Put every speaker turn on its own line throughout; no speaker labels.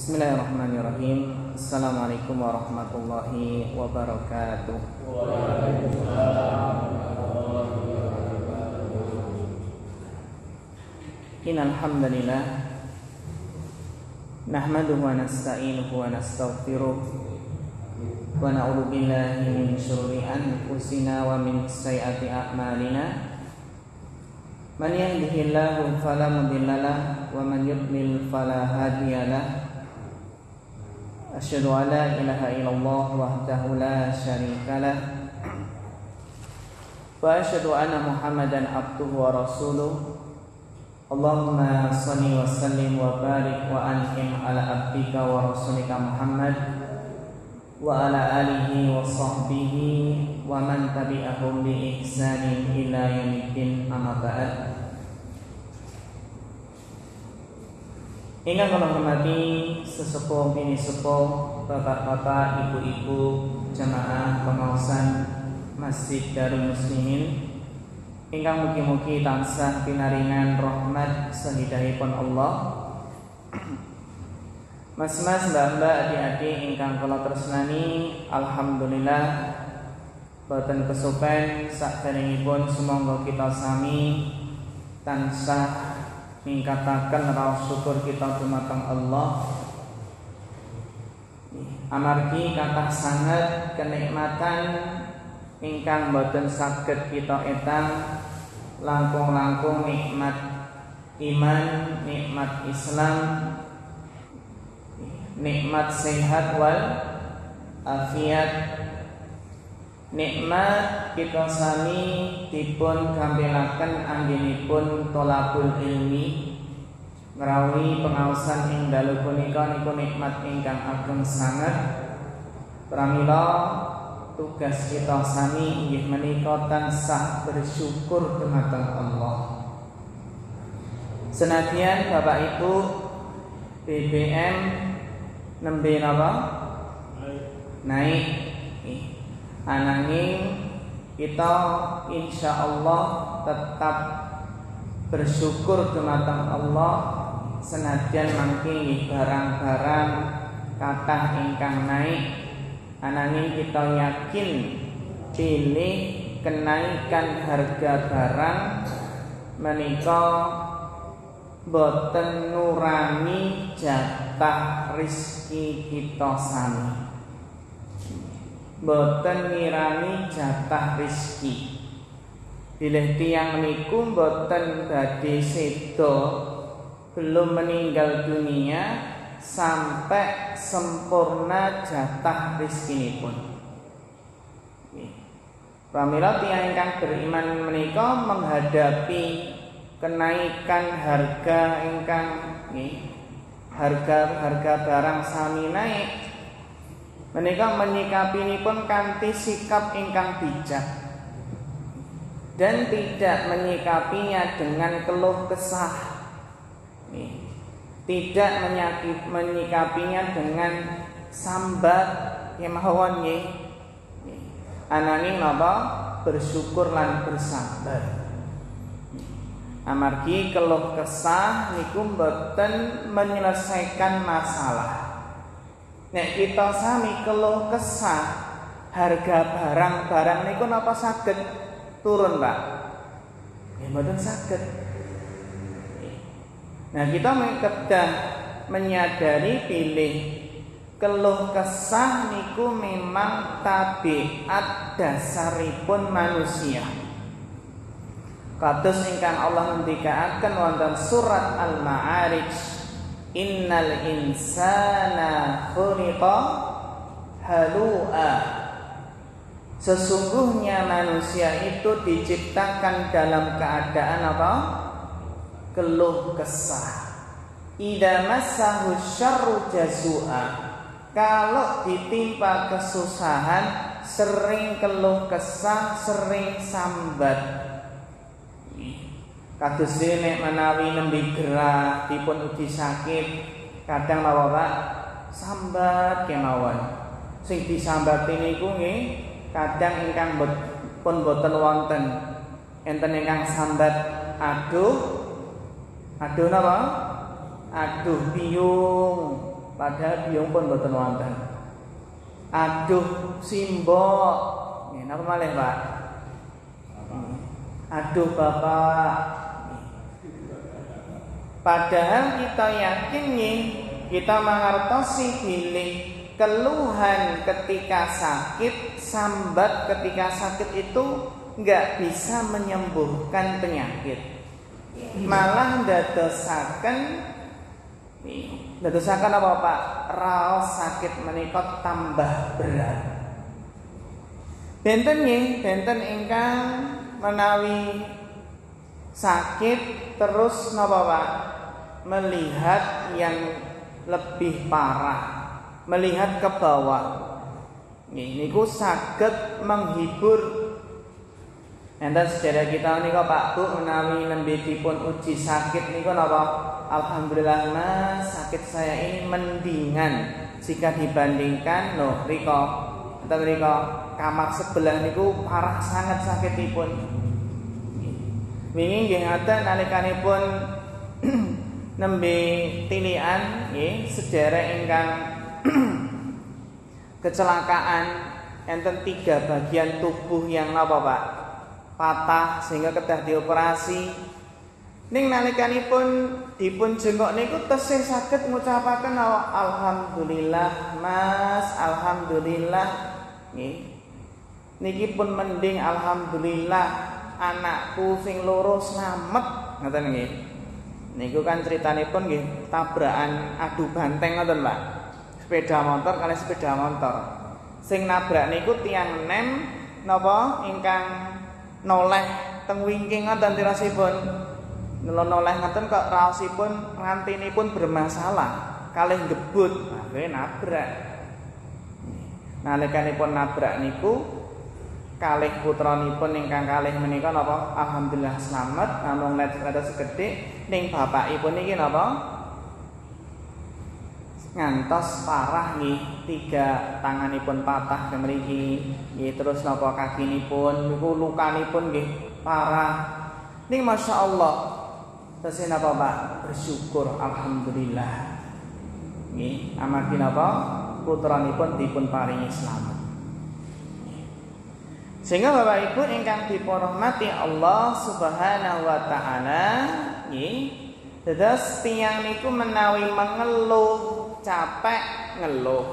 Bismillahirrahmanirrahim. Assalamualaikum warahmatullahi wabarakatuh. Innal hamdalillah nahmaduhu wa nasta'inuhu wa nastaghfiruh wa na'udzu billahi min shururi anfusina wa min sayyiati a'malina. Man yahdihillahu fala mudhillalah wa man yudlil fala hadiyalah. Asyhadu an la ilaha illallah wahdahu la syarikalah wa asyhadu anna Muhammadan abduhu wa rasuluh. Allahumma shalli wa sallim wa barik wa an'im ala abdika wa rasulika Muhammad wa ala alihi wa sahbihi wa man tabi'ahum bi ihsanin ila yaumiddin, amma ba'd. Ingkang kula hormati sesepuh bini sepuh, bapak-bapak, ibu-ibu, jamaah pengawasan Masjid Darul Muslimin, ingkang mugi-mugi tansah pinaringan rahmat sahidahipun Allah. Mas-mas, mbak-mbak, adik-adik ingkang kula tresnani, alhamdulillah boten kesupen sakderengipun sumangga kita sami tansah ningkataken raos syukur kita dumateng Allah. Amargi kathah sanget kenikmatan ingkang boten saged kita etang, langkung-langkung nikmat iman, nikmat Islam, nikmat sehat wal afiat, nikmat kita sami dipun gampilaken anggenipun thalabul ilmi, ngrawi pengaosan ing dalu punika niku nikmat ingkang ageng sanget. Pramila tugas kita sami inggih menika tansah bersyukur dumateng Allah. Senadyan Bapak Ibu BBM nembe napa? Naik. Ananging kita insyaallah tetap bersyukur dumateng Allah senadyan mangke barang-barang kathah ingkang naik. Ananging kita yakin pilih kenaikan harga barang menika boten nurangi jatah rizki kita sami, boten ngirangi jatah rizki. Bilih tiyang niku boten badhe sedo belum meninggal dunia sampai sempurna jatah rizkinipun. Pramila tiyang ingkang beriman menika menghadapi kenaikan harga ingkang harga barang sami naik, menika menyikapinipun kanthi sikap ingkang bijak dan tidak menyikapinya dengan keluh kesah, tidak menyikapinya dengan sambat kemawon nggih, ananging napa bersyukur lan bersabar. Amargi keluh kesah niku mboten menyelesaikan masalah. Nek kita sami keluh kesah harga barang-barang niku napa saged turun, Pak? Ya mboten saged. Nah, kita kedah menyadari pilih keluh kesah niku memang tabiat dasaripun manusia. Kados ingkang Allah ngendikaaken wonten surat Al-Ma'arij, innal insana khuliqa halu'a. Sesungguhnya manusia itu diciptakan dalam keadaan apa? Keluh kesah. Idza massahu syarru jazua. Kalau ditimpa kesusahan sering keluh kesah, sering sambat. Kados nek menawi nembe gerah dipun uji sakit, kadang Bapak sambat kemawon. Sing disambati niku nggih kadang ingkang pun boten wonten. Enten ingkang sambat aduh napa? Aduh biyung, padahal biyung pun mboten wonten. Aduh simbok, nggih napa malih Pak? Aduh Bapak. Padahal kita yakin nih, kita mengertosi bilih keluhan ketika sakit, sambat ketika sakit itu nggak bisa menyembuhkan penyakit, malah dadosaken apa Pak? Raos sakit menika tambah berat. Benten nggih, benten ingkang menawi sakit terus napa Pak? Melihat yang lebih parah, melihat ke bawah. Niku saged menghibur. Enten sejarah kita nika Pak Bu menawi nembe dipun uji sakit niku napa? Alhamdulillah Mas, sakit saya ini mendingan jika dibandingkan kamar sebelah niku parah sangat sakitipun. Wingi nggih ngaten nalikanipun nembe tilian nggih sedherek ingkang kecelakaan enten 3 bagian tubuh yang napa Pak? Patah sehingga kedah dioperasi. Ning nalikanipun dipun jengkok niku tesih saged ngucapaken alhamdulillah Mas, alhamdulillah nggih. Niki pun mending alhamdulillah anakku sing loro slamet ngoten nggih. Niku kan critanipun nggih tabrakan adu banteng ngoten Pak. Sepeda motor kali sepeda motor. Sing nabrak niku tiang nem napa ingkang noleh teng wingking ngoten tirasipun. Noleh ngoten kok raosipun ngantinipun bermasalah, kalih gebut, akhire nabrak. Nalikanipun nabrak niku kalih putranipun ingkang kalih menika napa alhamdulillah slamet namung ledes segedhik ning bapakipun niki napa ngantos parah nggih 3 tanganipun patah mriki nggih terus napa kakinipun niku lukanipun nggih parah ning masyaallah tesih napa Pak bersyukur alhamdulillah nggih amargi napa putranipun dipun paringi slamet. Sehingga Bapak Ibu ingkang dipunrahmati Allah Subhanahu wa taala, nggih. Dados tiyang niku menawi mengeluh, capek ngeluh.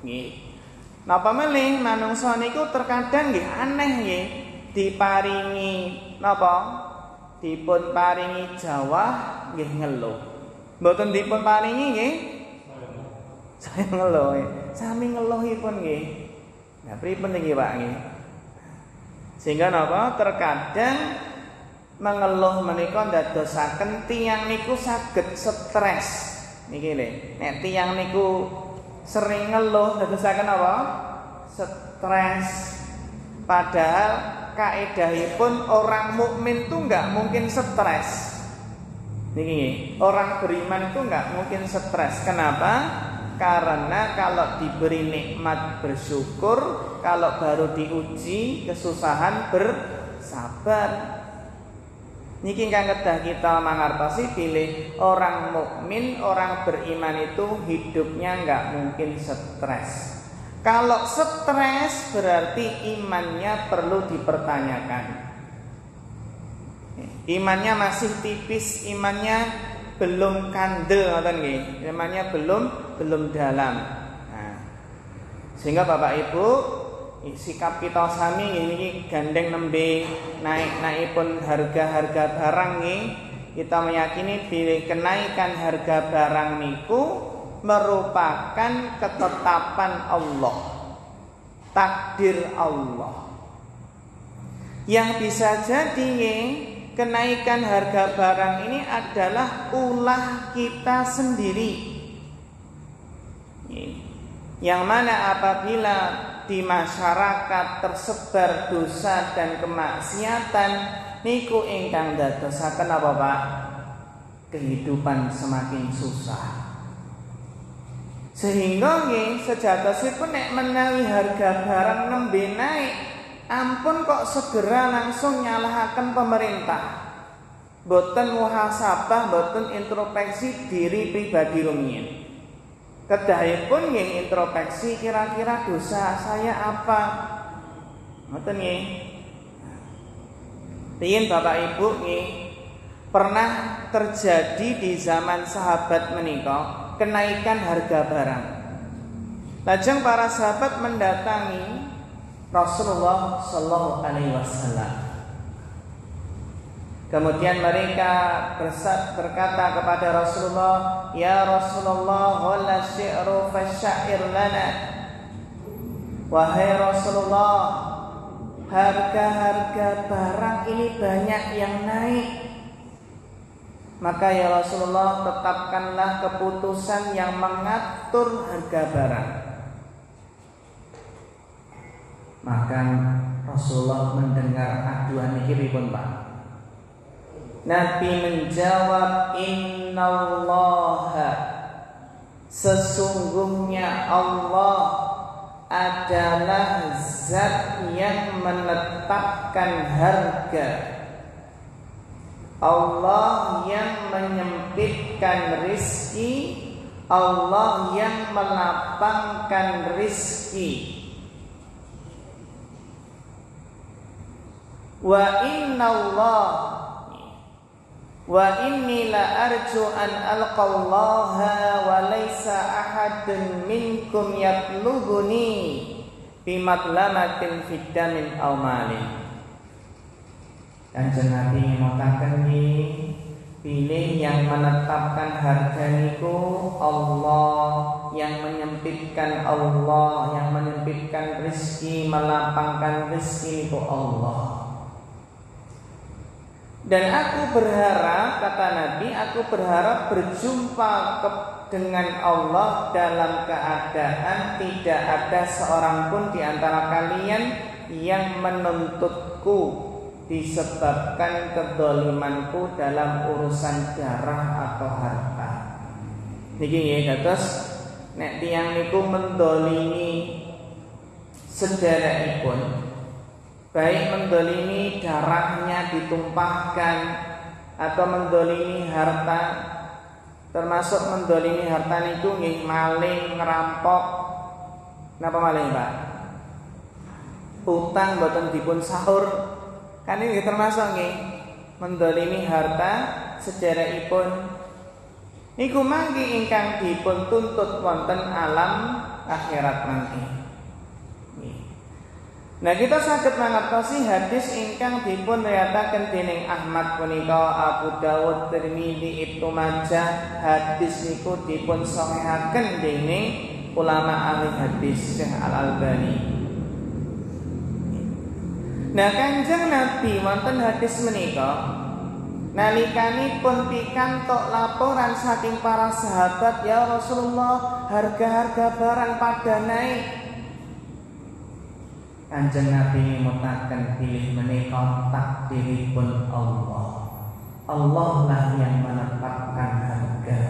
Nggih. Napa melih manungsa niku terkadang nggih aneh nggih, diparingi napa? Dipun paringi jawah nggih ngeluh. Mboten dipun paringi nggih saya ngeluh. Sami ngeluhipun nggih. Nah, pripun niki Pak nggih? Sehingga napa terkadang mengeluh menika ndadosaken tiyang niku saged stres. Niki lho, nek tiyang niku sering ngeluh ndadosaken apa? Stres. Padahal kaedahipun orang mukmin tuh enggak mungkin stres. Niki, orang beriman itu enggak mungkin stres. Kenapa? Karena kalau diberi nikmat bersyukur, kalau baru diuji kesusahan bersabar. Niki ingkang kedah kita mangertosi pilih orang mukmin, orang beriman itu hidupnya enggak mungkin stres. Kalau stres berarti imannya perlu dipertanyakan. Imannya masih tipis, imannya belum kandel ngoten nggih. Imannya belum dalam. Nah, sehingga Bapak Ibu sikap kita sami niki gandeng nembe naik-naikipun harga-harga barang nggih. Kita meyakini bila kenaikan harga barang niku merupakan ketetapan Allah, takdir Allah. Yang bisa jadi nggih, kenaikan harga barang ini adalah ulah kita sendiri. Yang mana apabila di masyarakat tersebar dosa dan kemaksiatan niku ingkang dadosaken apa Pak? Kehidupan semakin susah. Sehingga nggih sejatosipun nek menawi harga barang nembe naik, ampun kok segera langsung nyalahaken pemerintah. Boten muhasabah, boten introspeksi diri pribadi rumiyin. kedahipun nggih introspeksi kira-kira dosa saya apa. Ngoten nggih. Riyen Bapak Ibu nggih pernah terjadi di zaman sahabat menika kenaikan harga barang. Lajeng para sahabat mendatangi Rasulullah sallallahu alaihi wasallam. Kemudian mereka berkata kepada Rasulullah, "Ya Rasulullah, wala syi'ru fasyair lana." Wahai Rasulullah, harga-harga barang ini banyak yang naik. Maka ya Rasulullah, tetapkanlah keputusan yang mengatur harga barang. Maka Rasulullah mendengar aduan iki pripun, Pak? Nabi menjawab, "Innallaha, sesungguhnya Allah adalah zat yang menetapkan harga. Allah yang menyempitkan rizki, Allah yang melapangkan rizki. Wa inni la arju an alqallaha wa laysa ahadun minkum yatlubuni bimatlamatin fiddamin aw malin." Kanjeng Nabi ngotaken pilih yang menetapkan harga niku Allah, yang menyempitkan Allah, yang menyempitkan rezeki, melapangkan rezeki niku Allah. Dan aku berharap, kata Nabi, aku berharap berjumpa dengan Allah dalam keadaan tidak ada seorang pun di antara kalian yang menuntutku disebabkan kedzalimanku dalam urusan darah atau harta. Niki nggih dados nek tiyang niku mendolimi sederekipun, baik mendolimi darahnya ditumpahkan atau mendolimi harta, termasuk mendolimi harta niku nggih maling, ngerampok. Napa maling, Pak? Utang mboten dipun sahur. Kan ini termasuk nggih mendolimi harta sederekipun. Niku mangke ingkang dipun tuntut wonten alam akhirat mangke. Nah, kita saged mangertosi hadis ingkang dipun riwayataken dening Ahmad punika, Abu Dawud, Tirmidzi, Ibnu Majah. Hadis niku dipun sahihaken dening ulama ahli hadis Syekh Al-Albani. Nah, Kanjeng Nabi wonten hadis menika nalikanipun pikantuk laporan saking para sahabat, "Ya Rasulullah, harga-harga barang pada naik." Kanjeng Nabi mutaken pilih menika takdiripun Allah. Allah lah yang menetapkan harga.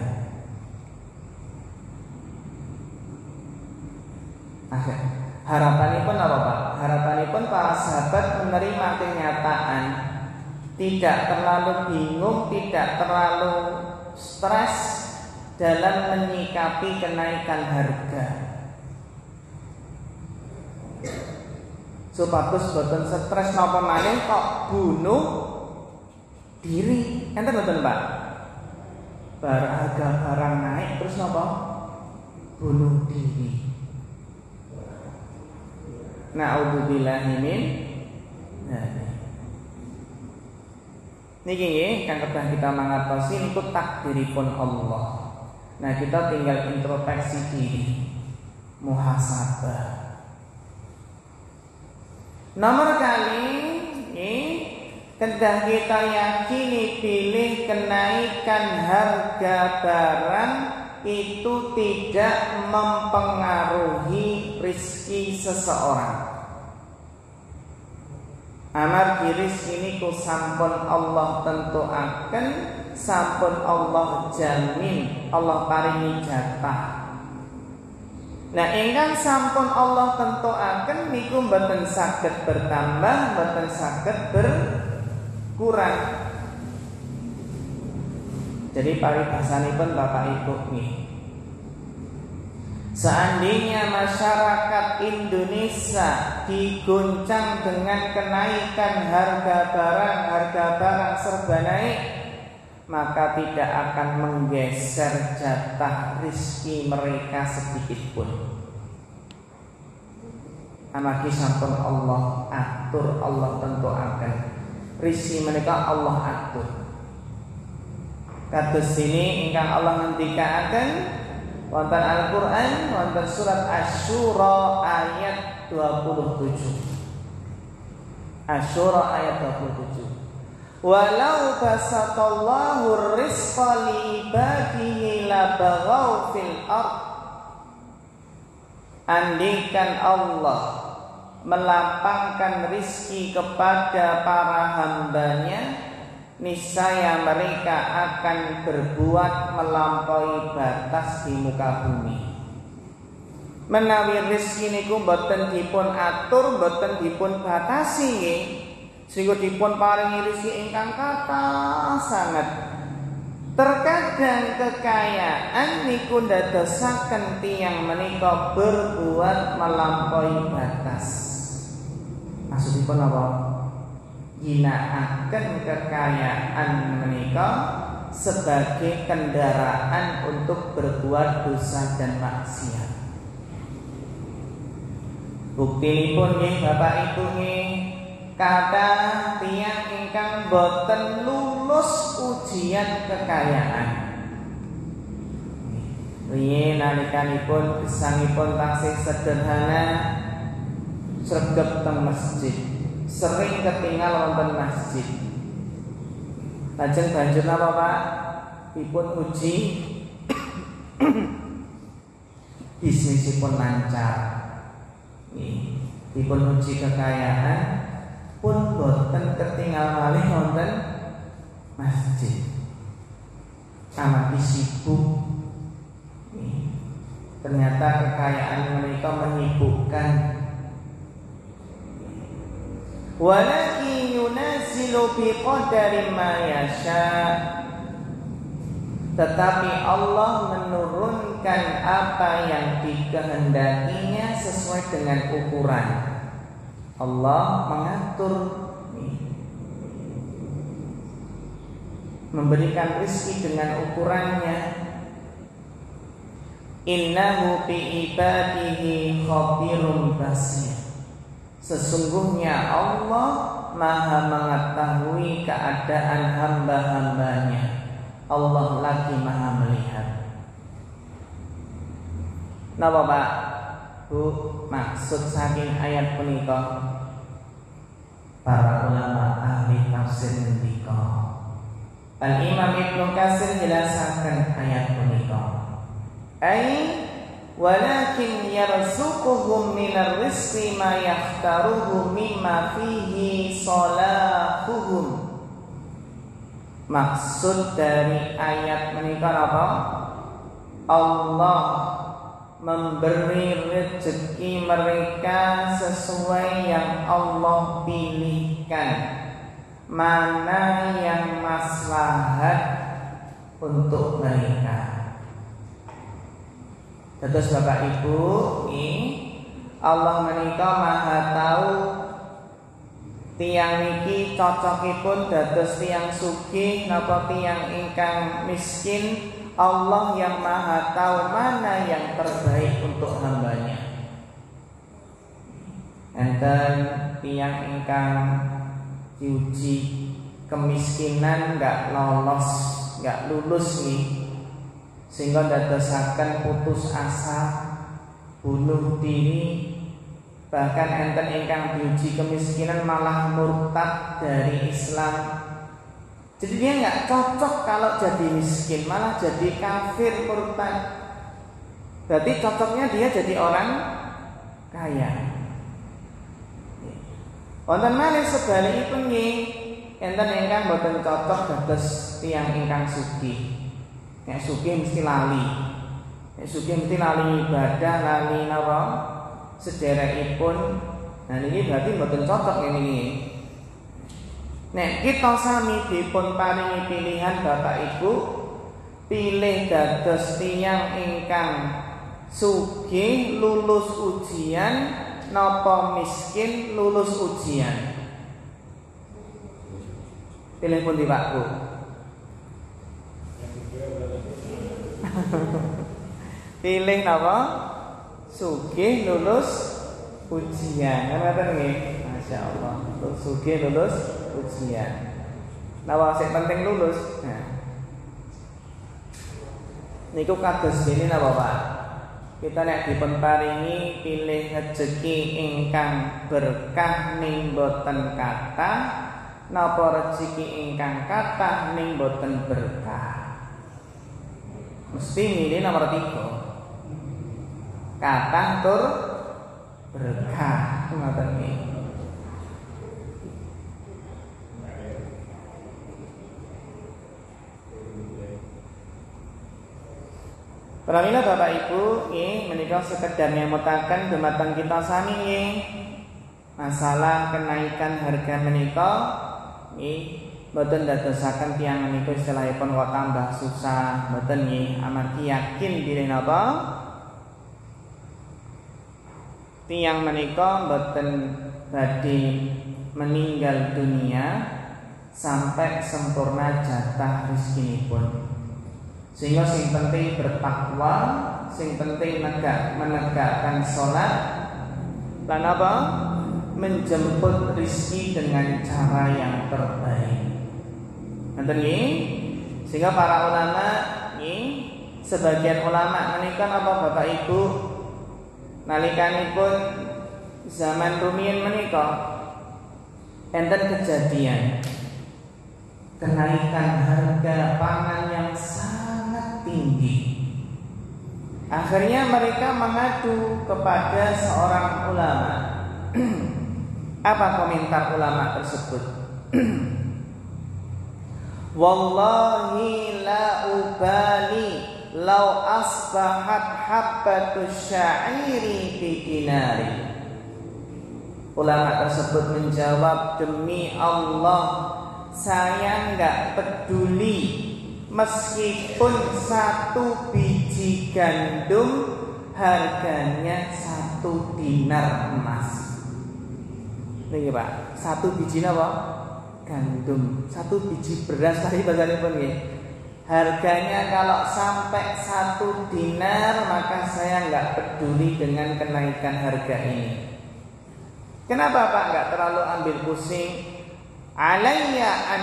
Harapanipun apa, Pak? Harapanipun para sahabat menerima kenyataan, tidak terlalu bingung, tidak terlalu stres dalam menyikapi kenaikan harga. Supados boten stres napa malih kok bunuh diri. Enten boten, Pak? Harga barang naik terus napa? Bunuh diri. Na'udzubillahi min dzalik. Niki nggih kang kedah kita mangertosi niku takdiripun Allah. Nah, kita tinggal introspeksi diri, muhasabah. Nomor kali kedah kita yakini pilih kenaikan harga barang itu tidak mempengaruhi rezeki seseorang. Amargi rezeki niku sampun Allah tentuaken, sampun Allah jamin, Allah paringi jatah. Nah, ingkang sampun Allah tentuaken niku mboten saged bertambah, mboten saged berkurang. Jadi paribasanipun Bapak Ibu nih, Seandainya masyarakat Indonesia diguncang dengan kenaikan harga barang serba naik, maka tidak akan menggeser jatah rizki mereka sedikit pun. Amargi sampun Allah atur, Allah tentuaken rizki mereka, Allah atur. Kados ini ingkang Allah ngendikaaken wonten Al-Qur'an, wonten surat Asy-Syura ayat 27. Asy-Syura ayat 27. Walau basatallahu rizqa li ibadihi labaghaw fil ard. Andaikan Allah melapangkan rizki kepada para hambanya, niscaya mereka akan berbuat melampaui batas di muka bumi. Menawi rezeki niku boten dipun atur, boten dipun batasi nggih, sehingga dipun paringi rezeki ingkang kathah sanget. Terkadang kekayaan niku ndadosaken tiyang menika berbuat melampaui batas. Maksudipun apa? Ginakaken kekayaan menika sebagai kendaraan untuk berbuat dosa dan maksiat. Buktinipun nggih Bapak Ibu nggih, kathah tiyang ingkang boten lulus ujian kekayaan. Riyen nalikanipun gesangipun taksih sederhana sregep teng masjid, sering ketinggal wonten masjid. Lajeng banjur napa Pak? Dipun uji bisnisipun lancar. Dipun uji kekayaan pun boten ketinggal malih wonten masjid. Amargi sibuk. Ternyata kekayaan mereka menyibukkan. Walakin yunazzilu biqadari ma yasha. Tetapi Allah menurunkan apa yang dikehendakinya sesuai dengan ukuran. Allah mengatur, memberikan rezeki dengan ukurannya. Innahu bi ibadihi khabirun basir. Sesungguhnya Allah Maha mengetahui keadaan hamba-hambanya. Allah lagi Maha melihat. Napa Pak? Bu, maksud saking ayat punika para ulama ahli tafsir ngendika. Al-Imam Ibnu Katsir jelasaken ayat punika. Walakin yarzuquhum minar rizqi ma yahtaruhu mimma fihi salahuhum. Maksud dari ayat menika apa? Allah memberi rezeki mereka sesuai yang Allah pilihkan, mana yang maslahat untuk mereka. Terus Bapak Ibu, Allah menika Maha tahu tiyang niki cocokipun dados tiyang sugih napa tiyang ingkang miskin. Allah yang Maha tahu mana yang terbaik untuk hambanya. Enten tiyang ingkang diuji kemiskinan nggak lolos, nggak lulus nih, sehingga dadosaken putus asa, bunuh diri. Bahkan enten ingkang diuji kemiskinan malah murtad dari Islam. Jadi dia nggak cocok kalau jadi miskin, malah jadi kafir murtad. Berarti cocoknya dia jadi orang kaya. Wonten malih sebalikipun nggih, enten ingkang boten cocok dados tiyang ingkang sugih. Nek sugih mesti lali. Nek sugih mesti lali ibadah, lali napa? Sederekipun. Nah niki berarti boten cocok ngene iki. Nek kita sami dipun paringi pilihan Bapak Ibu, pilih dados tiyang ingkang Sugih lulus ujian napa miskin lulus ujian? Pilih pundi Pak Bu? Pilih napa? Sugih lulus ujian. Kan ngoten nggih? Masyaallah. Sugih lulus ujian. Napa sing penting lulus? Nah. Niku kados dene napa Pak? Kita nek dipun paringi pilih rezeki ingkang berkah ning boten kathah, napa rezeki ingkang kathah ning boten berkah. Mesti milih nomor 3. Kathah tur berkah. Ngoten nggih. Pramila Bapak Ibu, nggih menika sekedar nyamutaken dumateng kita sami nggih. Masalah kenaikan harga menika nggih boten dadosaken tiyang menika istilahipun kok tambah susah, boten nggih, amargi yakin bilih napa? Tiyang menika boten badhe meninggal dunia sampai sempurna jatah rezekinipun. Sehingga sing penting bertakwa, sing penting menegakkan sholat, lan apa? Menjemput rezeki dengan cara yang terbaik. Nanti nggih, sehingga para ulama nggih, sebagian ulama menika apa Bapak Ibu nalikanipun zaman rumiyin menika enten kejadian kenaikan harga pangan yang sangat tinggi. Akhirnya mereka mengadu kepada seorang ulama. Apa komentar ulama tersebut? Wallahi la ubali law asbahat habbatus sya'iri bi dinari. Ulama tersebut menjawab, demi Allah saya enggak peduli meskipun 1 biji gandum harganya 1 dinar emas. Nggih Pak, 1 biji napa? Gandum. 1 biji beras tadi bahasanipun nggih. Harganya kalau sampai 1 dinar maka saya enggak peduli dengan kenaikan harga ini. Kenapa Pak enggak terlalu ambil pusing? Alayya an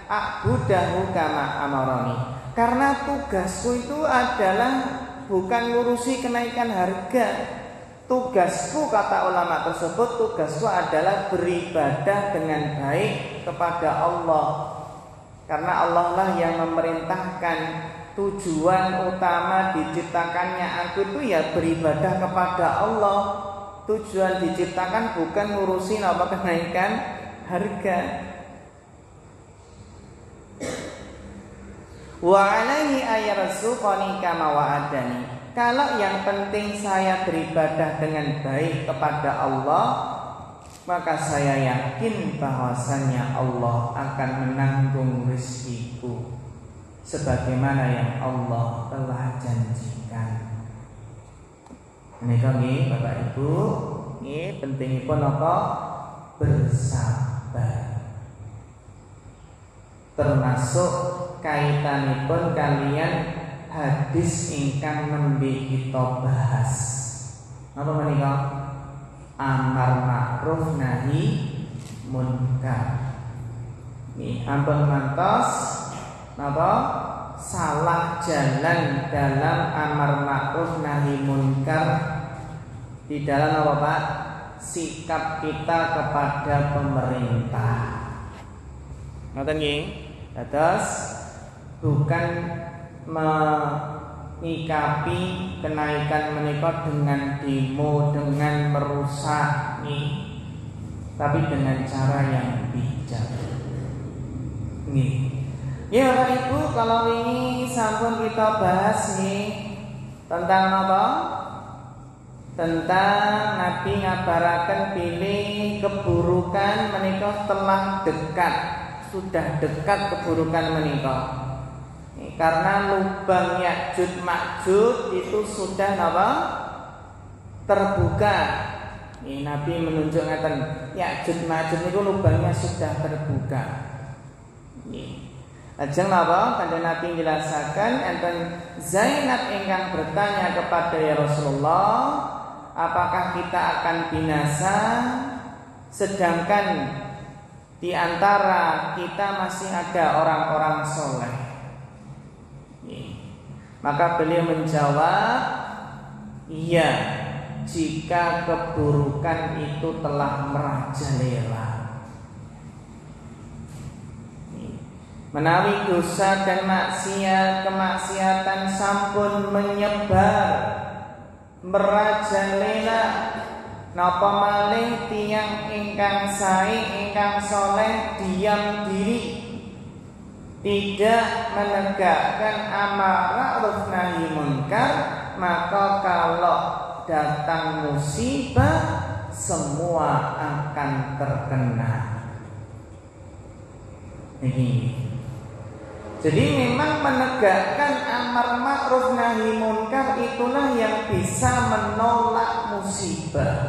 a'budahu kama amarani. Karena tugasku itu adalah bukan ngurusi kenaikan harga. Tugasku, kata ulama tersebut, tugasku adalah beribadah dengan baik kepada Allah. Karena Allah lah yang memerintahkan, tujuan utama diciptakannya aku itu ya beribadah kepada Allah. Tujuan diciptakan bukan ngurusin apa kenaikan harga. Wa alaihi ayyarzuqani kama wa'adani. Kalau yang penting saya beribadah dengan baik kepada Allah, maka saya yakin bahwasannya Allah akan menanggung rezekiku sebagaimana yang Allah telah janjikan. Menika nggih Bapak Ibu, nggih pentingipun apa? Bersabar. Termasuk kaitanipun kalian hadis ingkang nembe kita bahas. Napa menika? Amar ma'ruf nahi munkar. Nih, ampun mantos napa? Salah jalan dalam amar ma'ruf nahi munkar di dalam apa Pak? Sikap kita kepada pemerintah. Ngoten nggih. Terus bukan menyikapi kenaikan menika dengan demo, dengan merusak nih, tapi dengan cara yang bijak. Nih, ya Bapak Ibu, kalau ini sampun kita bahas nih tentang apa? Tentang Nabi ngabaraken pilih keburukan menika telah dekat, sudah dekat keburukan menika. Karena lubang Ya'juj Ma'juj itu sudah apa? Terbuka. Nabi menunjukkan Ya'juj Ma'juj itu lubangnya sudah terbuka. Lajeng napa? Kanjeng Nabi menjelaskan enten Zainab ingkang bertanya kepada ya Rasulullah, apakah kita akan binasa sedangkan di antara kita masih ada orang-orang soleh? Maka beliau menjawab, iya, jika keburukan itu telah merajalela. Menawi dosa dan kemaksiatan sampun menyebar, merajalela, napa malih tiyang ingkang sae, ingkang soleh diam diri, tidak menegakkan amar ma'ruf nahi munkar, maka kalau datang musibah semua akan terkena. Ini. Jadi memang menegakkan amar ma'ruf nahi munkar itulah yang bisa menolak musibah,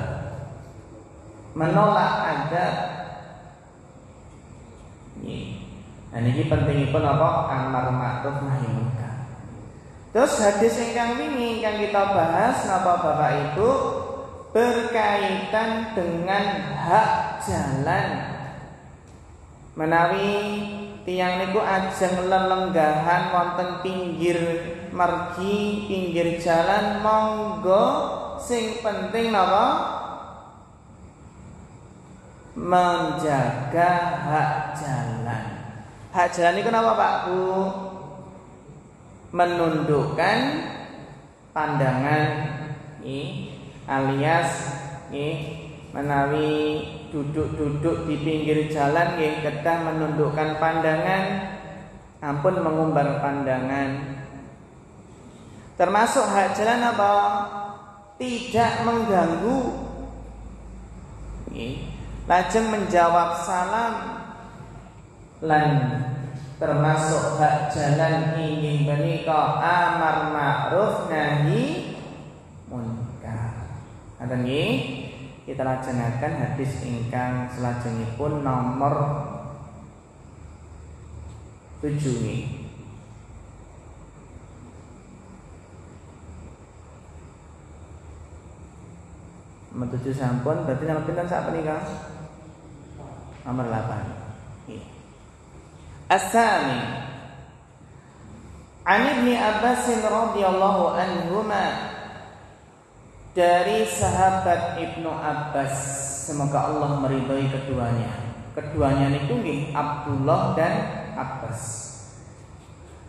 menolak adab. Nah ini pentingipun apa? Amar ma'ruf nahi munkar. Terus hadis ingkang wingi ingkang kita bahas napa Bapak Ibu berkaitan dengan hak jalan. Menawi tiyang niku ajeng lelenggahan wonten pinggir margi, pinggir jalan, monggo sing penting napa? Menjaga hak jalan. Hak jalan itu kenapa Pak Bu? Menundukkan pandangan alias menawi duduk-duduk di pinggir jalan kedah menundukkan pandangan, ampun mengumbar pandangan. Termasuk hak jalan apa? Tidak mengganggu. Lajeng menjawab salam. Lan termasuk hak jalan inggih menika amar ma'ruf nahi munkar. Ngaten nggih, kita lajengaken hadis ingkang salajengipun nomor 7 nggih. Nomor 7 sampun, berarti nomor pinten sak menika? Nomor 8. As-sami An Ibni Abbas radhiyallahu anhuma, dari sahabat Ibnu Abbas, semoga Allah meridhai keduanya. Keduanya itu nggih Abdullah dan Abbas.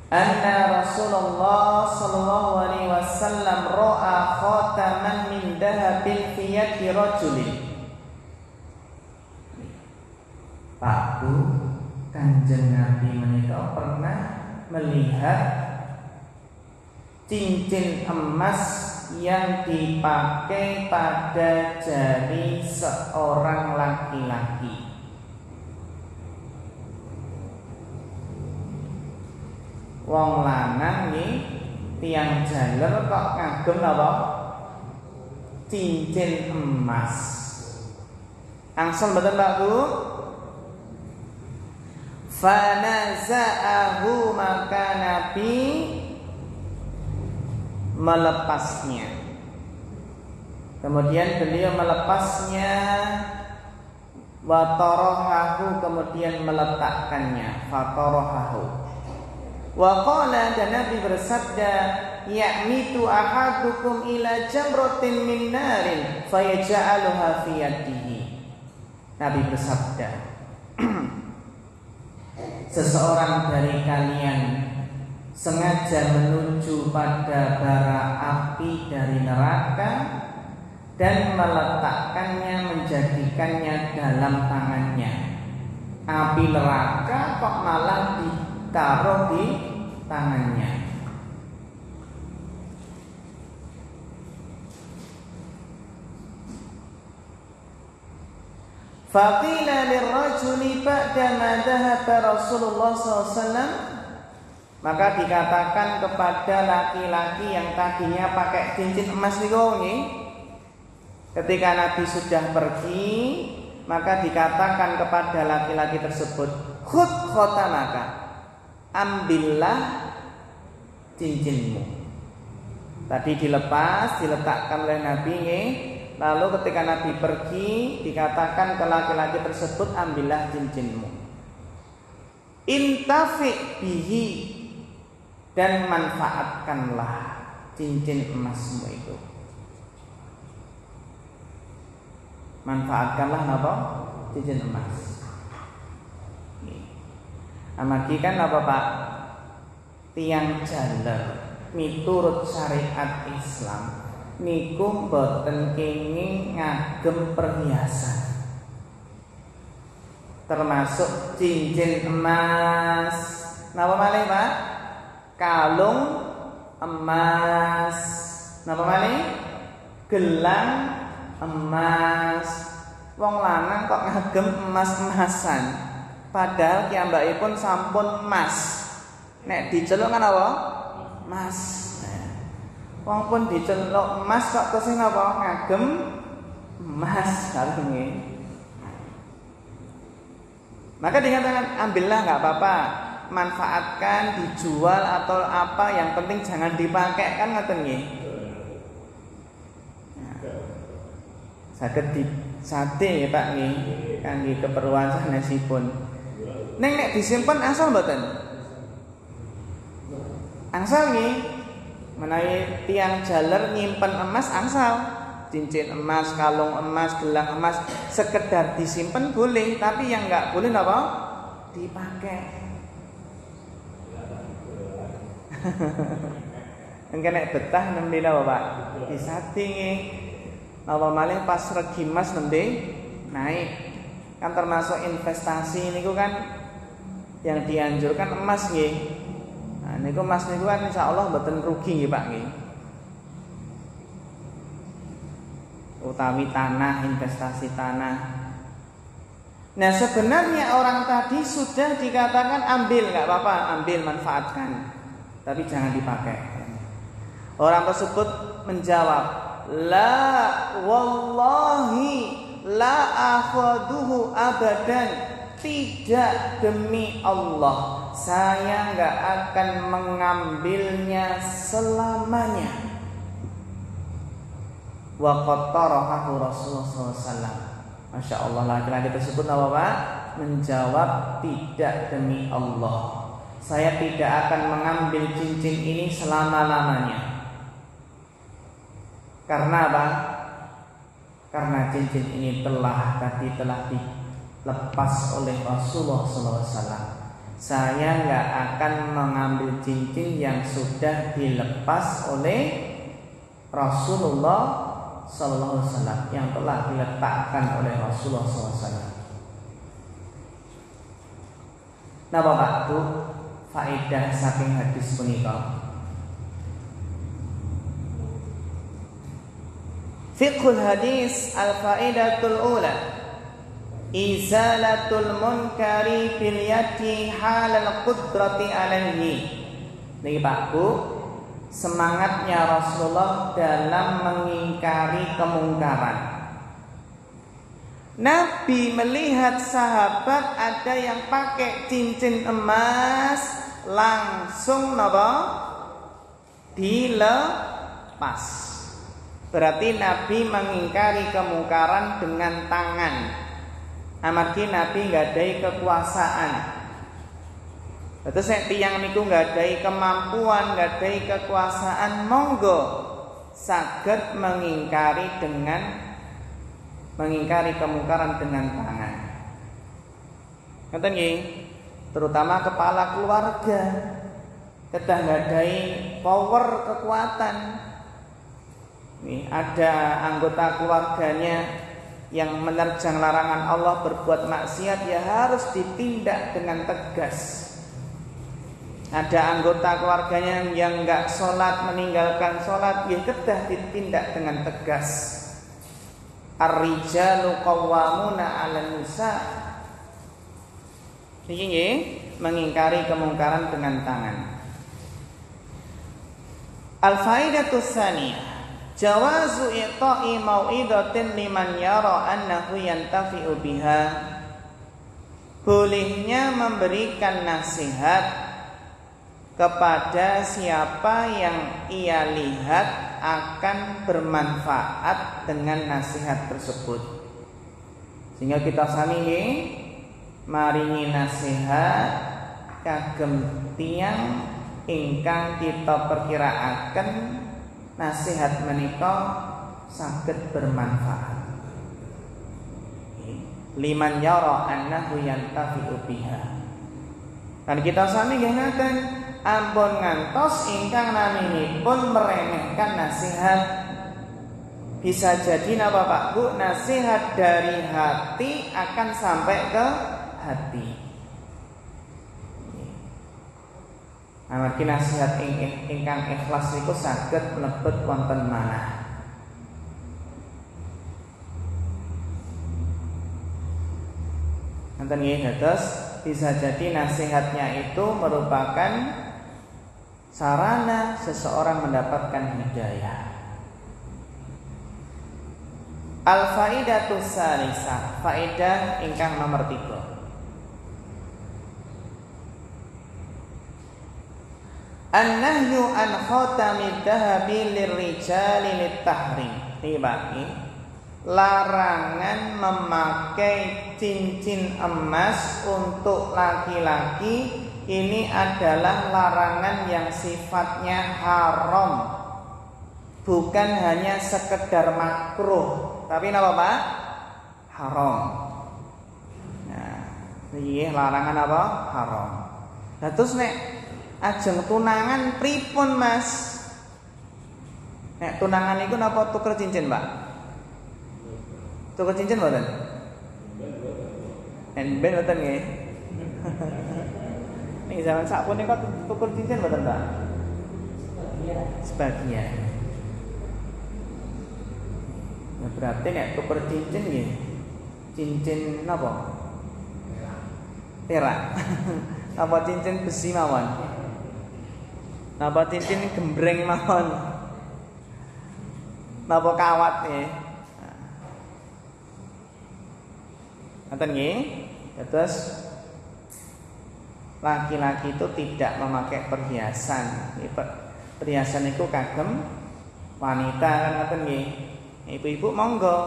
Anna Rasulullah sallallahu alaihi wasallam ra'a khataman min dahabin fi yadi rajulin. Pak Bu, Kanjeng Nabi menika pernah melihat cincin emas yang dipakai pada jari seorang laki-laki. Wong lanang nih tiang jaler kok ngagem apa? Cincin emas. Angsal mboten Pak Bu? Fanaza'ahu, maka Nabi melepasnya. Kemudian beliau melepasnya, wa tarahahu, kemudian meletakkannya, fa tarahahu. Wa qala, dan Nabi bersabda, ya'mitu ahadukum ila jamratin min narin fayaj'aluha fi yadihi. Nabi bersabda, seseorang dari kalian sengaja menuju pada bara api dari neraka dan meletakkannya, menjadikannya dalam tangannya. Api neraka kok malah ditaruh di tangannya. Faqila lirrajuli ba'dama dhahaba Rasulullah SAW, Maka dikatakan kepada laki-laki yang tadinya pakai cincin emas niku nggih, ketika Nabi sudah pergi, maka dikatakan kepada laki-laki tersebut, khud khotamaka, ambillah cincinmu. Tadi dilepas, diletakkan oleh Nabi nggih. Lalu ketika Nabi pergi, dikatakan ke laki-laki tersebut, ambillah cincinmu. Intafi bihi, dan manfaatkanlah cincin emasmu itu. Manfaatkanlah apa? Cincin emas. Amargi kan apa Pak? Tiang jaler miturut syariat Islam niku boten kenging ngagem perhiasan, termasuk cincin emas. Napa malih Pak? Kalung emas. Napa malih? Gelang emas. Wong lanang kok ngagem emas-emasan, padahal piyambakipun sampun emas. Nek diceluk kan apa? Emas. Wong pun diceluk emas kok tesih napa? Ngagem emas kalunge. Maka dikatakan ambillah, nggak apa-apa, manfaatkan, dijual atau apa, yang penting jangan dipakai, kan ngoten nggih. Saged disate ya Pak nggih, kangge keperluan sanesipun. Ning nek disimpen asal mboten? Angsal nggih. Menawi tiang jaler nyimpen emas angsal. Cincin emas, kalung emas, gelang emas, sekedar disimpen boleh, tapi yang enggak boleh apa? Dipakai. Engke nek betah nembe napa Pak? Disate nggih. Napa malih pas regi emas nembe naik. Kan termasuk investasi niku kan yang dianjurkan emas nggih. Nah niku emas niku kan insyaallah mboten rugi nggih Pak nggih. Utawi tanah, investasi tanah. Nah sebenarnya orang tadi sudah dikatakan ambil, nggak apa-apa, ambil, manfaatkan, tapi jangan dipakai. Orang tersebut menjawab, la wallahi la akhaduhu abadan, tidak demi Allah saya nggak akan mengambilnya selamanya. Wa qattarahu Rasulullah SAW. Masya Allah, laki-laki tersebut apa Pak? Menjawab, tidak demi Allah, saya tidak akan mengambil cincin ini selama-lamanya. Karena apa? Karena cincin ini telah dilepas oleh Rasulullah SAW. Saya nggak akan mengambil cincin yang sudah dilepas oleh Rasulullah Sallallahu Alaihi Wasallam, yang telah diletakkan oleh Rasulullah SAW. Napa Pak itu faedah saking hadis punika? Fiqhul hadis al-faedatul ula, izalatul munkari fil yati halal qudrati alaihi. Niki Pak Bu, semangatnya Rasulullah dalam mengingkari kemungkaran. Nabi melihat sahabat ada yang pakai cincin emas, langsung napa? Dilepas. Berarti Nabi mengingkari kemungkaran dengan tangan. Amargi Nabi nggadahi kekuasaan. Terus nek tiyang niku nggadahi kemampuan, nggadahi kekuasaan, monggo saged mengingkari kemungkaran dengan tangan. Ngoten nggih, terutama kepala keluarga kedah nggadahi power, kekuatan. Nih, ada anggota keluarganya yang menerjang larangan Allah, berbuat maksiat, ya harus ditindak dengan tegas. Ada anggota keluarganya yang enggak sholat, meninggalkan sholat, ya kedah ditindak dengan tegas. Ar-rijalu qawwamuna 'alan nisa. Ini mengingkari kemungkaran dengan tangan. Al-faidatu tsaniyah jawazu i'ta'i mau'idatin liman yara annahu yantafi'u biha. Bolehnya memberikan nasihat kepada siapa yang ia lihat akan bermanfaat dengan nasihat tersebut. Sehingga kita sami nggih maringi nasihat kagem tiyang ingkang kita perkiraaken nasihat menika saged bermanfaat. Liman yara annahu yantafi'u biha. Dan kita sami nggih ngaten, ampun ngantos ingkang naminipun meremehkan nasihat. Bisa jadi napa Pak Bu, nasihat dari hati akan sampai ke hati. Amargi nasihat ingkang ikhlas niku saged mlebet wonten manah. Nanti nggih dados bisa jadi nasihatnya itu merupakan sarana seseorang mendapatkan hidayah. Al-faidatu tsalisah, faedah ingkang nomor 3. An-nahyu an khatamid dhahabi lirrijali lit-tahrim. Tibaki larangan memakai cincin emas untuk laki-laki ini adalah larangan yang sifatnya haram, bukan hanya sekedar makruh, tapi apa Pak? Haram. Nah, ini larangan apa? Haram. Nah, terus nek ajeng tunangan pripun Mas? Nek tunangan itu napa tuker cincin Pak? Tuker cincin mboten? Ben mboten nggih. Ning zaman sapunika tuker cincin mboten, Pak? Sebagian. Nah, berarti nek tuker cincin nggih. Cincin napa? Perak. Napa cincin besi mawon? Napa cincin gembreng mawon? Napa kawat nggih? Ngoten nggih. Terus laki-laki itu tidak memakai perhiasan. Perhiasan itu kagem wanita kan ngoten nggih. Ibu-ibu monggo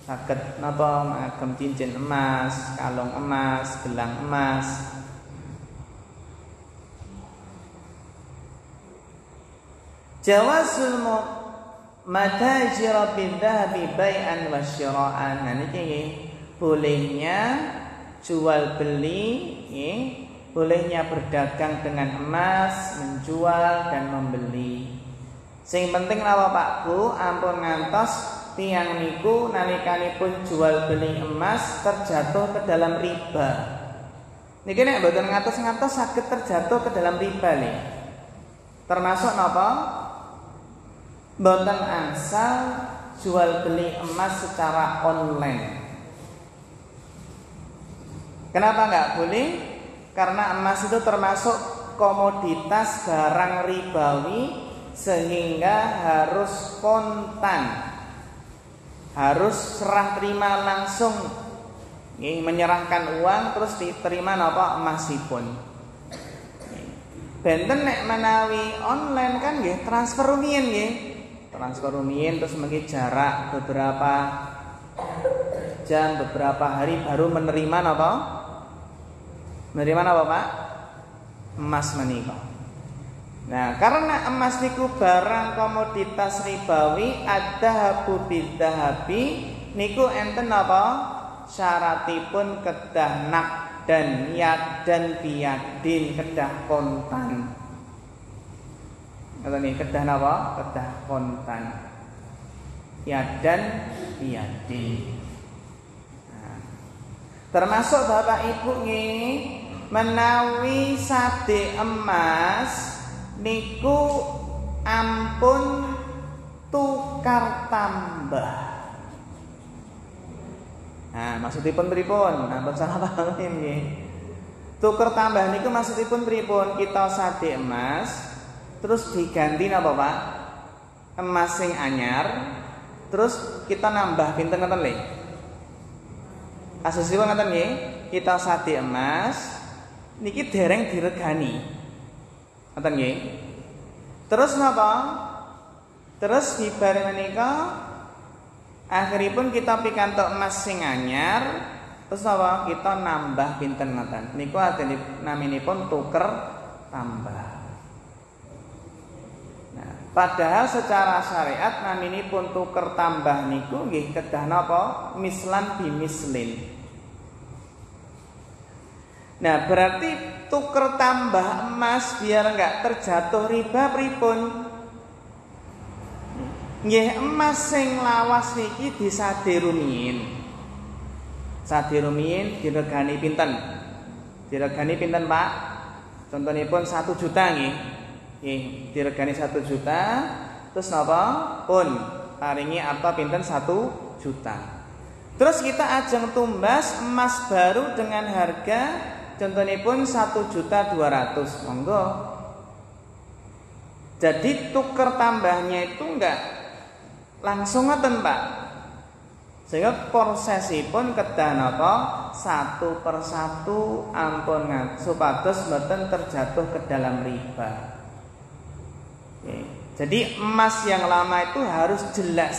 saged napa ngagem cincin emas, kalung emas, gelang emas. Jawazul matajir bidhahabi bai'an wa syira'an. Nah niki nggih. Bolehnya jual beli, bolehnya berdagang dengan emas, menjual dan membeli. Sing penting napa Pak Bu, ampun ngantos tiyang niku nalikanipun jual beli emas terjatuh ke dalam riba. Niki nek mboten ngatos-ngatos saged terjatuh ke dalam riba nggih. Termasuk napa? Mboten angsal jual beli emas secara online. Kenapa nggak boleh? Karena emas itu termasuk komoditas barang ribawi sehingga harus kontan, harus serah terima langsung, menyerahkan uang terus diterima napa emasipun. Benten nek menawi online kan nggih transfer rumiyin nggih, transfer rumiyin terus mungkin jarak beberapa jam, beberapa hari baru menerima napa? Menerima apa Pak? Emas menika. Nah, karena emas niku barang komoditas ribawi, adzahabu bidzahabi niku enten apa? Syaratipun kedah nakdan, yadan biyadin, kedah kontan. Ngoten nggih, kedah napa? Kedah kontan. Yadan biyadin. Nah, termasuk Bapak Ibu nggih menawi sade emas niku ampun tukar tambah. Nah, maksudipun pripun? Ampun salah paham nggih. Tukar tambah niku maksudipun pripun? Kita sade emas terus diganti napa Pak? Emas sing anyar, terus kita nambah pinten ngoten lho. Kasusipun ngoten nggih, kita sadi emas niki dereng diregani. Ngoten nggih. Terus napa? Terus dibareng menika akhiripun kita pikantuk emas sing anyar, terus napa? Kita nambah pinten ngoten. Niku naminipun tuker tambah. Nah, padahal secara syariat naminipun tuker tambah niku nggih kedah napa? Mislan bimislin. Nah, berarti tuker tambah emas biar enggak terjatuh riba pripun? Nggih emas sing lawas niki disade rumiyin. Sade rumiyin diregani pinten? Diregani pinten, Pak? Contonipun 1 juta nggih. Nggih, diregani 1 juta, terus napa? Pun paringi apa pinten 1 juta. Terus kita ajeng tumbas emas baru dengan harga contonipun 1.200.000, monggo. Jadi tuker tambahnya itu enggak langsung ngoten, Pak. Sehingga prosesipun kedah napa satu persatu ampun supados mboten terjatuh ke dalam riba. Oke. Jadi emas yang lama itu harus jelas.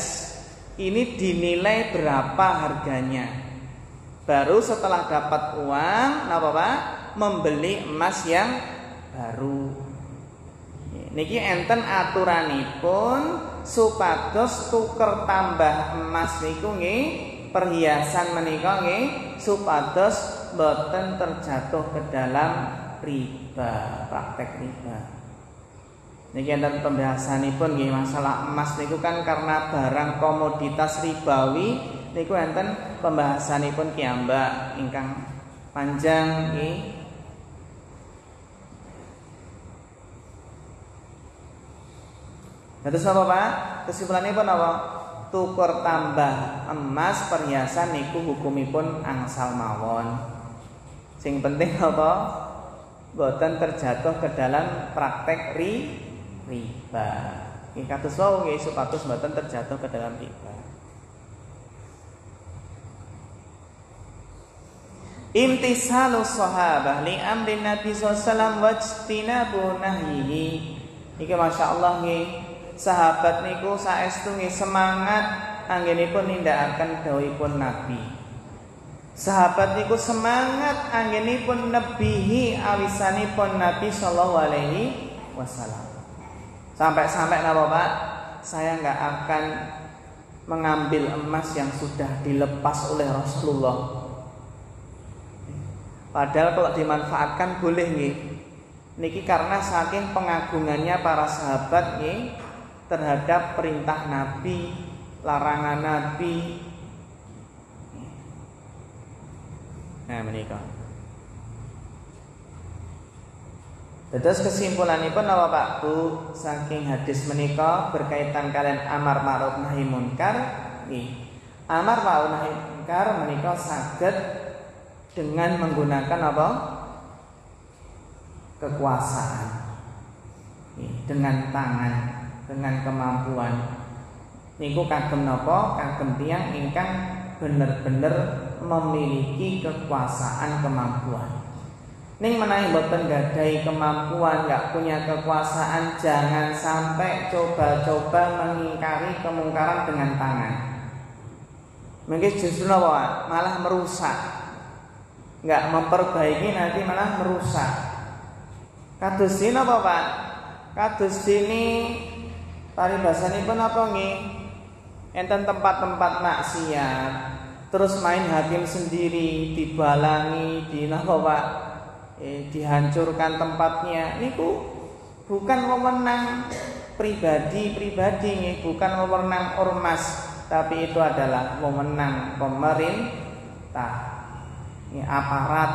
Ini dinilai berapa harganya. Baru setelah dapat uang, napa Pak? Membeli emas yang baru. Niki enten aturanipun supados tuker tambah emas niku nggih, perhiasan menika nggih supados boten terjatuh ke dalam riba, praktek riba. Niki enten pembahasanipun nggih masalah emas niku kan karena barang komoditas ribawi niku enten pembahasanipun piyambak ingkang panjang nggih. Terus apa Pak? Kesimpulanipun apa? Tuker tambah emas perhiasan niku hukumipun angsal mawon. Sing penting apa? Boten terjatuh ke dalam praktek riba. Nggih kados wau nggih supados boten terjatuh ke dalam riba. Imtisalus sahabah li amri Nabi sallallahu alaihi wasallam wajtinabu nahyihi. Iki masyaallah nggih, sahabat niku saestu nggih semangat anggenipun nindakaken dawuhipun Nabi. Sahabat niku semangat anggenipun nebihi awisanipun Nabi sallallahu alaihi wasallam. Sampai-sampai napa Pak? Saya enggak akan mengambil emas yang sudah dilepas oleh Rasulullah. Padahal kalau dimanfaatkan boleh nggih. Niki karena saking pengagungannya para sahabat nggih terhadap perintah Nabi, larangan Nabi. Nah, menika. Terus kesimpulanipun apa Pak Bu saking hadis menika berkaitan kalian amar ma'ruf nahi munkar nggih. Amar ma'ruf nahi munkar menika saged dengan menggunakan apa? Kekuasaan. Dengan tangan, dengan kemampuan. Niku kagem napa? Kagem tiyang ingkang bener-bener memiliki kekuasaan kemampuan. Ning menawi mboten gadahi kemampuan, enggak punya kekuasaan, jangan sampai coba-coba mengingkari kemungkaran dengan tangan. Mungkin justru napa? Malah merusak. Enggak memperbaiki nanti malah merusak. Kados dene apa Pak? Kados dene paribasanipun apa nggih? Enten tempat-tempat maksiat, terus main hakim sendiri, dibalangi, dinapa Pak? Dihancurkan tempatnya. Niku bukan wewenang pribadi nggih, bukan wewenang ormas, tapi itu adalah wewenang pemerintah. Ini aparat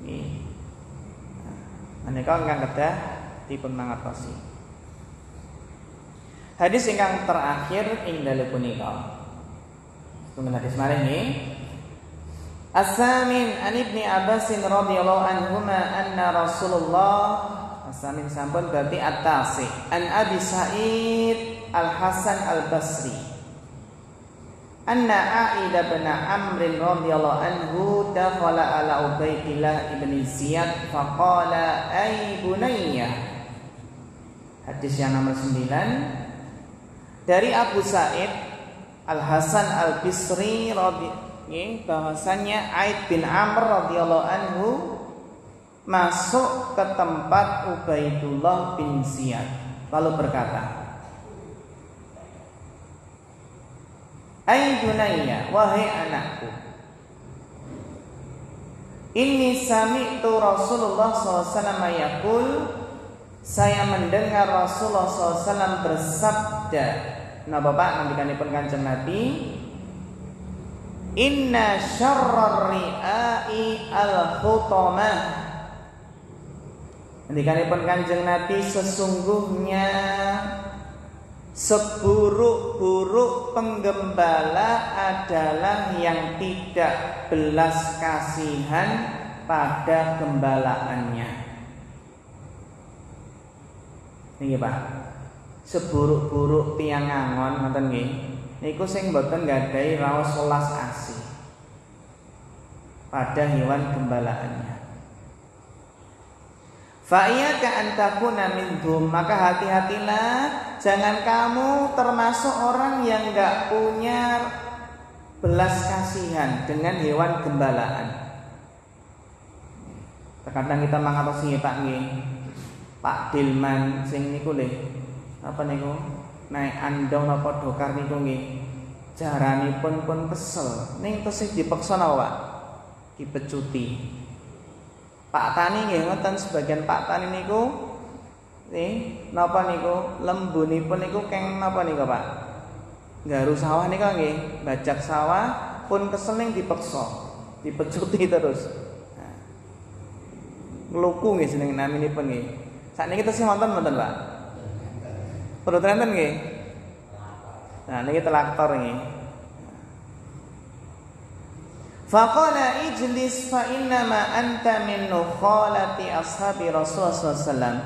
ini menika ingkang kedah dipun mangertosi. Hadis ingkang terakhir ing dalu punika. Kemudian hadis malih nggih. As-samin an Ibni Abbas radhiyallahu anhuma anna Rasulullah Asamin sampun berarti at-tasi. An Abi Sa'id Al-Hasan Al-Basri anna A'id bin Amr radhiyallahu anhu dakhala ala Ubaidillah ibn Ziyad faqala ay bunayya. Hadis yang nomor 9 dari Abu Sa'id Al-Hasan Al-Basri bahwasanya A'id bin Amr radhiyallahu anhu masuk ke tempat Ubaidullah bin Ziyad lalu berkata, "Ai bunayya, wahai anakku, inni sami'tu Rasulullah SAW yaqul, saya mendengar Rasulullah SAW bersabda." Nah Bapak, nantikanipun Kanjeng Nabi, "Inna syarrar ri'ai al-khutamah." Nantikanipun Kanjeng Nabi, sesungguhnya seburuk-buruk penggembala adalah yang tidak belas kasihan pada gembalaannya. Nggih Pak, seburuk-buruk tiang ngangon ngoten nggih, niku sing mboten nggadahi raos welas asih pada hewan gembalaannya. Fa'iyaka an takuna minhum, maka hati-hatilah jangan kamu termasuk orang yang enggak punya belas kasihan dengan hewan gembalaan. Terkadang kita mangatos nggih Pak nggih. Pak Dilman sing niku lho. Apa niku? Naik andong napa dokar niku nggih. Jaranipun pun kesel. Ning tesih dipeksa napa Pak? Dipecuti. Pak Tani nggih ngoten, sebagian Pak Tani niku napa niku lembunipun niku keng napa niku Pak? Nggaru sawah niku nggih, bajak sawah pun kesel ning dipeksa, dipecuti terus. Nah, ngluku nggih jeneng naminipun nggih. Sakniki tesih wonten mboten Pak? Perlu enten nggih? Nah niki traktor nggih. Faqala ijlis fa innama anta min nukhalati ashabi Rasulullah SAW.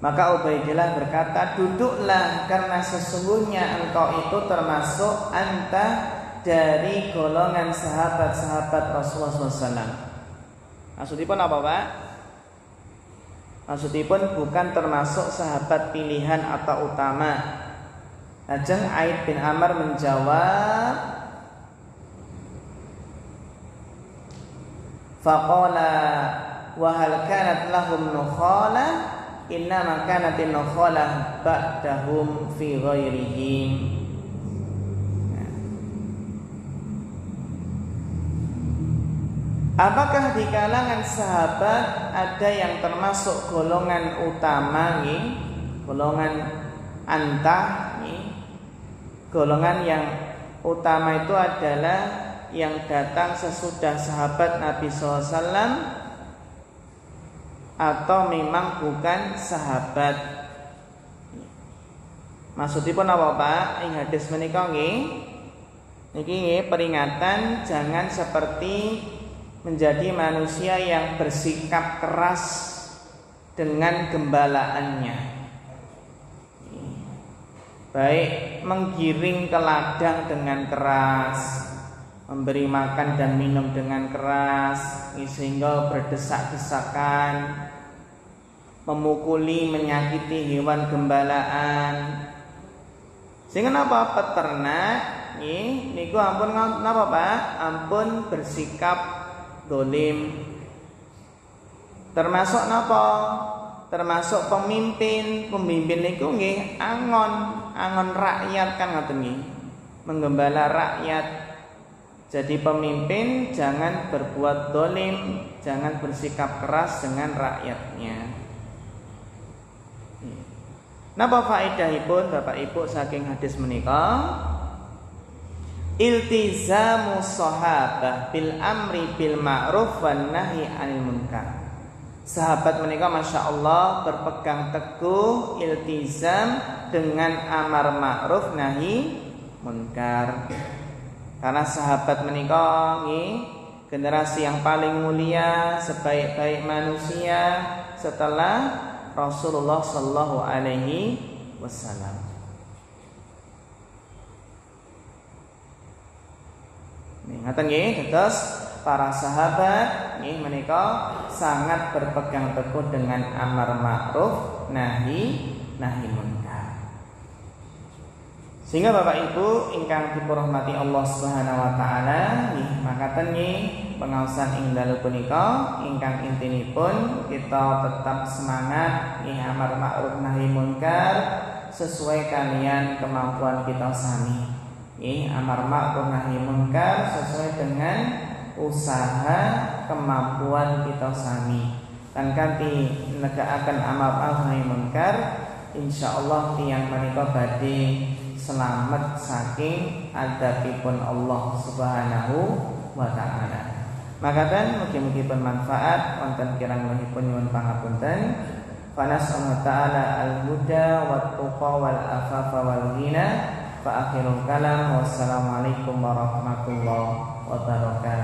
Maka Ubaidillah berkata, duduklah karena sesungguhnya engkau itu termasuk anta dari golongan sahabat-sahabat Rasulullah SAW. Maksudipun apa Pak? Maksudipun bukan termasuk sahabat pilihan atau utama. Ajeng A'id bin Amr menjawab, faqala wa hal kanat lahum nukhala inna kanatin nukhala ba'dahum fi ghairihim. Apakah di kalangan sahabat ada yang termasuk golongan utama nih, golongan antah nih? Golongan yang utama itu adalah yang datang sesudah sahabat Nabi SAW atau memang bukan sahabat. Maksudipun apa Pak? Ing hadis menika nggih, niki nggih peringatan jangan seperti menjadi manusia yang bersikap keras dengan gembalaannya. Baik menggiring ke ladang dengan keras, memberi makan dan minum dengan keras sehingga berdesak-desakan, memukuli, menyakiti hewan gembalaan. Sehingga apa peternak niku ampun napa Pak? Ampun bersikap dolim. Termasuk napa? Termasuk pemimpin niku nggih angon rakyat kan ngoten nggih. Menggembala rakyat. Jadi pemimpin jangan berbuat dolim, jangan bersikap keras dengan rakyatnya. Napa faedahipun Bapak Ibu saking hadis menika? Iltizamu sahabah bil amri bil ma'ruf wan nahi 'anil munkar. Sahabat menika Masya Allah berpegang teguh iltizam dengan amar ma'ruf nahi munkar. Karena sahabat menika nggih generasi yang paling mulia, sebaik-baik manusia setelah Rasulullah sallallahu alaihi wasallam. Ngaten nggih, terus para sahabat nggih menika sangat berpegang teguh dengan amar ma'ruf nahi munkar. Sehingga Bapak Ibu ingkang dipurmati Allah Subhanahu wa taala, nggih makaten nggih pengaosan ing dalu punika ingkang intinipun kita tetap semangat nggih amar ma'ruf nahi munkar sesuai kalian kemampuan kita sami. Nggih amar ma'ruf nahi munkar sesuai dengan usaha kemampuan kita sami. Dan kanthi negakaken amar ma'ruf nahi munkar insyaallah tiyang menika badhe selamat saking adabipun Allah Subhanahu wa taala. Makaten mugi-mugi bermanfaat wonten kirang-kirangipun nyuwun pangapunten. Fanas'allahu ta'ala al-huda wat tuqa wal afafa wal ghina. Fa akhirul kalam wassalamualaikum warahmatullahi wabarakatuh.